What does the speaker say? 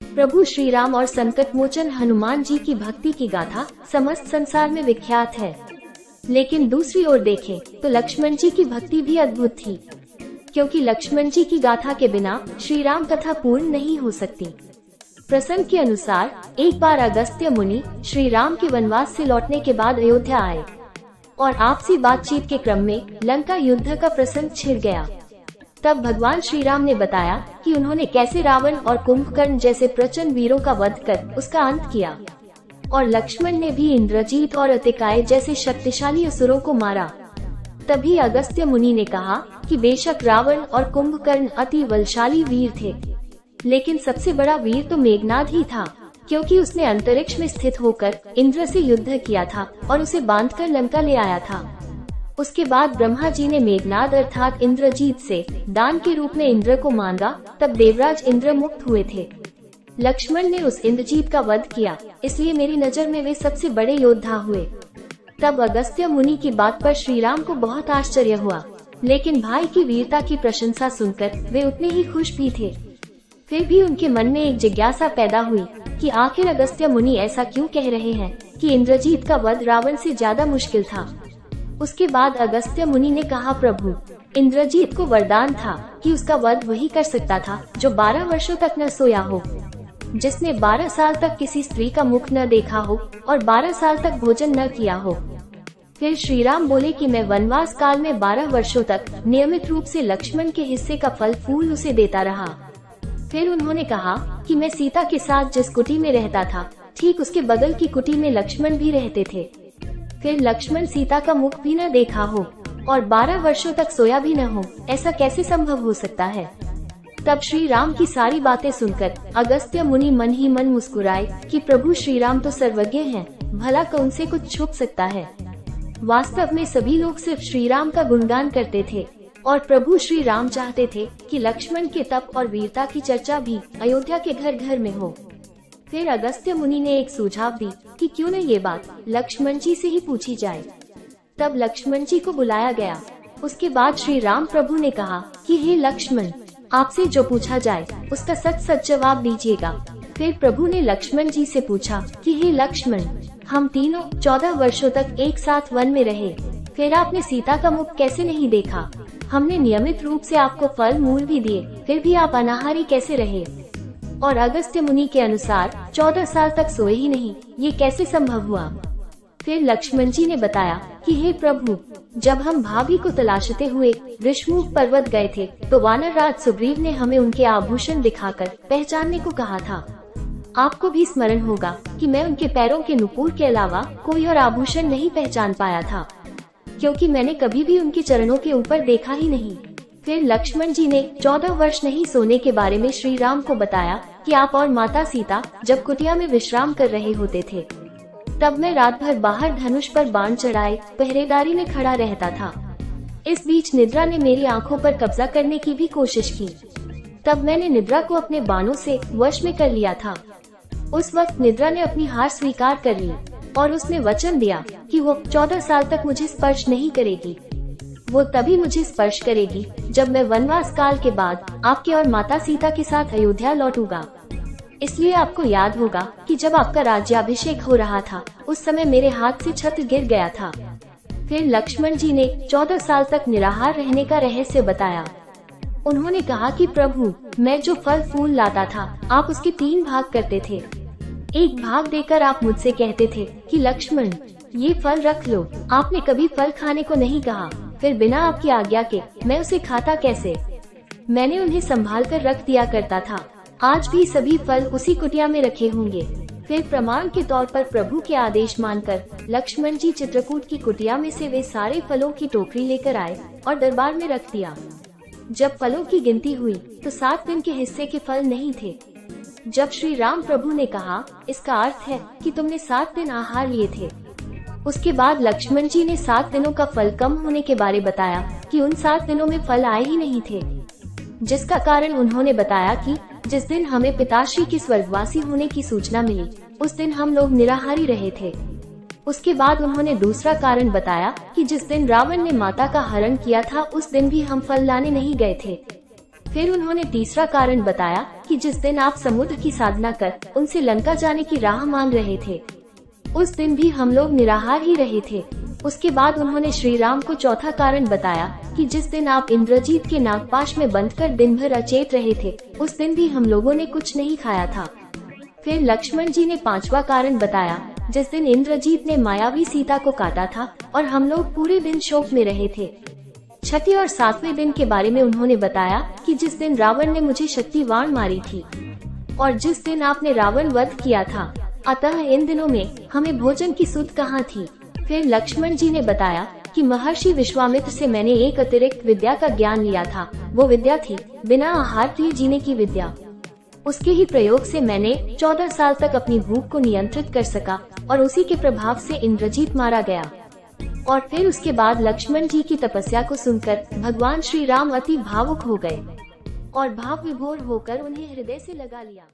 प्रभु श्री राम और संकट मोचन हनुमान जी की भक्ति की गाथा समस्त संसार में विख्यात है। लेकिन दूसरी ओर देखें तो लक्ष्मण जी की भक्ति भी अद्भुत थी, क्योंकि लक्ष्मण जी की गाथा के बिना श्री राम कथा पूर्ण नहीं हो सकती। प्रसंग के अनुसार एक बार अगस्त्य मुनि श्री राम के वनवास से लौटने के बाद अयोध्या आए और आपसी बातचीत के क्रम में लंका युद्ध का प्रसंग छिड़ गया। तब भगवान श्री राम ने बताया कि उन्होंने कैसे रावण और कुंभकर्ण जैसे प्रचंड वीरों का वध कर उसका अंत किया, और लक्ष्मण ने भी इंद्रजीत और अतिकाय जैसे शक्तिशाली असुरों को मारा। तभी अगस्त्य मुनि ने कहा कि बेशक रावण और कुंभकर्ण अति बलशाली वीर थे, लेकिन सबसे बड़ा वीर तो मेघनाद ही था, क्योंकि उसने अंतरिक्ष में स्थित होकर इंद्र से युद्ध किया था और उसे बांधकर लंका ले आया था। उसके बाद ब्रह्मा जी ने मेघनाद अर्थात इंद्रजीत से दान के रूप में इंद्र को मांगा, तब देवराज इंद्र मुक्त हुए थे। लक्ष्मण ने उस इंद्रजीत का वध किया, इसलिए मेरी नजर में वे सबसे बड़े योद्धा हुए। तब अगस्त्य मुनि की बात पर श्री राम को बहुत आश्चर्य हुआ, लेकिन भाई की वीरता की प्रशंसा सुनकर वे उतने ही खुश भी थे। फिर भी उनके मन में एक जिज्ञासा पैदा हुई कि आखिर अगस्त्य मुनि ऐसा क्यों कह रहे हैं कि इंद्रजीत का वध रावण से ज्यादा मुश्किल था। उसके बाद अगस्त्य मुनि ने कहा, प्रभु, इंद्रजीत को वरदान था कि उसका वध वही कर सकता था जो 12 वर्षों तक न सोया हो, जिसने 12 साल तक किसी स्त्री का मुख न देखा हो और 12 साल तक भोजन न किया हो। फिर श्री राम बोले कि मैं वनवास काल में 12 वर्षों तक नियमित रूप से लक्ष्मण के हिस्से का फल फूल उसे देता रहा। फिर उन्होंने कहा कि मैं सीता के साथ जिस कुटी में रहता था, ठीक उसके बगल की कुटी में लक्ष्मण भी रहते थे। फिर लक्ष्मण सीता का मुख भी न देखा हो और 12 वर्षों तक सोया भी न हो, ऐसा कैसे संभव हो सकता है। तब श्री राम की सारी बातें सुनकर अगस्त्य मुनि मन ही मन मुस्कुराए कि प्रभु श्री राम तो सर्वज्ञ हैं, भला कौन से कुछ छुप सकता है। वास्तव में सभी लोग सिर्फ श्री राम का गुणगान करते थे और प्रभु श्री राम चाहते थे कि लक्ष्मण के तप और वीरता की चर्चा भी अयोध्या के घर घर में हो। फिर अगस्त्य मुनि ने एक सुझाव दी कि क्यों न ये बात लक्ष्मण जी से ही पूछी जाए। तब लक्ष्मण जी को बुलाया गया। उसके बाद श्री राम प्रभु ने कहा कि हे लक्ष्मण, आपसे जो पूछा जाए उसका सच सच जवाब दीजिएगा। फिर प्रभु ने लक्ष्मण जी से पूछा कि हे लक्ष्मण, हम तीनों 14 वर्षों तक एक साथ वन में रहे, फिर आपने सीता का मुख कैसे नहीं देखा। हमने नियमित रूप से आपको फल मूल भी दिए, फिर भी आप अनाहारी कैसे रहे। और अगस्त्य मुनि के अनुसार 14 साल तक सोए ही नहीं, ये कैसे संभव हुआ। फिर लक्ष्मण जी ने बताया कि हे प्रभु, जब हम भाभी को तलाशते हुए ऋषमुख पर्वत गए थे तो वानर राज सुग्रीव ने हमें उनके आभूषण दिखाकर पहचानने को कहा था। आपको भी स्मरण होगा कि मैं उनके पैरों के नुपुर के अलावा कोई और आभूषण नहीं पहचान पाया था, क्योंकि मैंने कभी भी उनके चरणों के ऊपर देखा ही नहीं। फिर लक्ष्मण जी ने 14 वर्ष नहीं सोने के बारे में श्री राम को बताया कि आप और माता सीता जब कुटिया में विश्राम कर रहे होते थे, तब मैं रात भर बाहर धनुष पर बाण चढ़ाए पहरेदारी में खड़ा रहता था। इस बीच निद्रा ने मेरी आंखों पर कब्जा करने की भी कोशिश की। तब मैंने निद्रा को अपने बाणों से वश में कर लिया था। उस वक्त निद्रा ने अपनी हार स्वीकार कर ली और उसने वचन दिया कि वो 14 साल तक मुझे स्पर्श नहीं करेगी। वो तभी मुझे स्पर्श करेगी जब मैं वनवास काल के बाद आपके और माता सीता के साथ अयोध्या लौटूंगा। इसलिए आपको याद होगा कि जब आपका राज्याभिषेक हो रहा था, उस समय मेरे हाथ से छत्र गिर गया था। फिर लक्ष्मण जी ने 14 साल तक निराहार रहने का रहस्य बताया। उन्होंने कहा कि प्रभु, मैं जो फल फूल लाता था, आप उसके 3 भाग करते थे। एक भाग देकर आप मुझसे कहते थे कि लक्ष्मण, ये फल रख लो। आपने कभी फल खाने को नहीं कहा, फिर बिना आपकी आज्ञा के मैं उसे खाता कैसे। मैंने उन्हें संभाल कर रख दिया करता था। आज भी सभी फल उसी कुटिया में रखे होंगे। फिर प्रमाण के तौर पर प्रभु के आदेश मानकर लक्ष्मण जी चित्रकूट की कुटिया में से वे सारे फलों की टोकरी लेकर आए और दरबार में रख दिया। जब फलों की गिनती हुई तो 7 दिन के हिस्से के फल नहीं थे। जब श्री राम प्रभु ने कहा, इसका अर्थ है कि तुमने 7 दिन आहार लिए थे। उसके बाद लक्ष्मण जी ने 7 दिनों का फल कम होने के बारे बताया कि उन 7 दिनों में फल आए ही नहीं थे, जिसका कारण उन्होंने बताया कि जिस दिन हमें पिताश्री के स्वर्गवासी होने की सूचना मिली, उस दिन हम लोग निराहारी रहे थे। उसके बाद उन्होंने दूसरा कारण बताया कि जिस दिन रावण ने माता का हरण किया था, उस दिन भी हम फल लाने नहीं गए थे। फिर उन्होंने तीसरा कारण बताया कि जिस दिन आप समुद्र की साधना कर उनसे लंका जाने की राह मांग रहे थे, उस दिन भी हम लोग निराहार ही रहे थे। उसके बाद उन्होंने श्री राम को चौथा कारण बताया कि जिस दिन आप इंद्रजीत के नागपाश में बंधकर दिन भर अचेत रहे थे, उस दिन भी हम लोगों ने कुछ नहीं खाया था। फिर लक्ष्मण जी ने पांचवा कारण बताया, जिस दिन इंद्रजीत ने मायावी सीता को काटा था और हम लोग पूरे दिन शोक में रहे थे। छठे और सातवें दिन के बारे में उन्होंने बताया कि जिस दिन रावण ने मुझे शक्तिवाण मारी थी और जिस दिन आपने रावण वध किया था, अतः इन दिनों में हमें भोजन की सुध कहाँ थी। फिर लक्ष्मण जी ने बताया कि महर्षि विश्वामित्र से मैंने एक अतिरिक्त विद्या का ज्ञान लिया था। वो विद्या थी बिना आहार किए जीने की विद्या। उसके ही प्रयोग से मैंने 14 साल तक अपनी भूख को नियंत्रित कर सका और उसी के प्रभाव से इंद्रजीत मारा गया। और फिर उसके बाद लक्ष्मण जी की तपस्या को सुनकर भगवान श्री राम अति भावुक हो गए और भाव विभोर होकर उन्हें हृदय से लगा लिया।